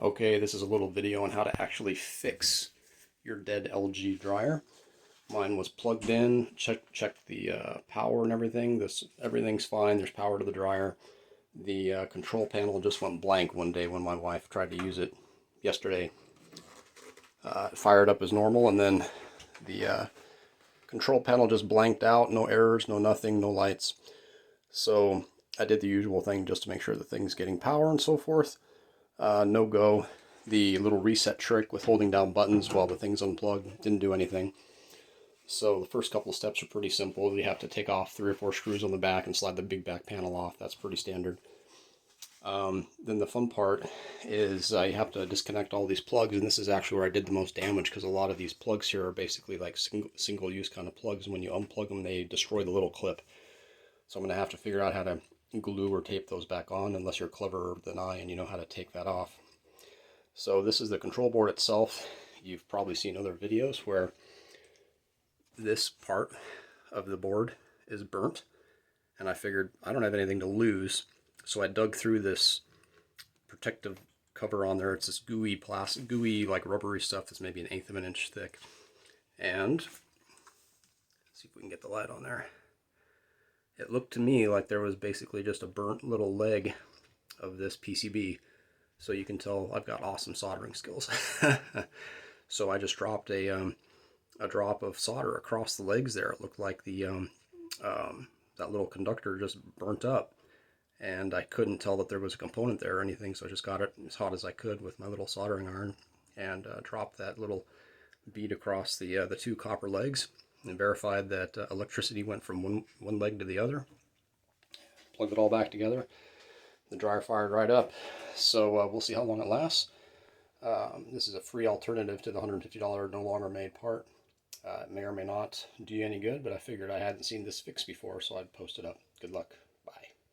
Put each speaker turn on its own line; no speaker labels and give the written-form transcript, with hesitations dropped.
Okay, this is a little video on how to actually fix your dead LG dryer. Mine was plugged in, checked the power and everything. Everything's fine. There's power to the dryer. The control panel just went blank one day when my wife tried to use it yesterday. It fired up as normal, and then the control panel just blanked out. No errors, no nothing, no lights. So I did the usual thing just to make sure the thing's getting power and so forth. No go. The little reset trick with holding down buttons while the thing's unplugged didn't do anything. So the first couple of steps are pretty simple. You have to take off 3 or 4 screws on the back and slide the big back panel off. That's pretty standard. Then the fun part is you have to disconnect all these plugs, and this is actually where I did the most damage, because a lot of these plugs here are basically like single-use kind of plugs. When you unplug them, they destroy the little clip. So I'm going to have to figure out how to glue or tape those back on, unless you're cleverer than I and you know how to take that off. So this is the control board itself. You've probably seen other videos where this part of the board is burnt, and I figured I don't have anything to lose, so I dug through this protective cover on there. It's this gooey plastic, gooey like rubbery stuff that's maybe 1/8 of an inch thick. And let's see if we can get the light on there. It looked to me like there was basically just a burnt little leg of this PCB. So you can tell I've got awesome soldering skills. So I just dropped a drop of solder across the legs there. It looked like that little conductor just burnt up, and I couldn't tell that there was a component there or anything, so I just got it as hot as I could with my little soldering iron and dropped that little bead across the 2 copper legs and verified that electricity went from one leg to the other. Plugged it all back together. The dryer fired right up, so we'll see how long it lasts. This is a free alternative to the $150 no longer made part. It may or may not do you any good, but I figured I hadn't seen this fixed before, so I'd post it up. Good luck.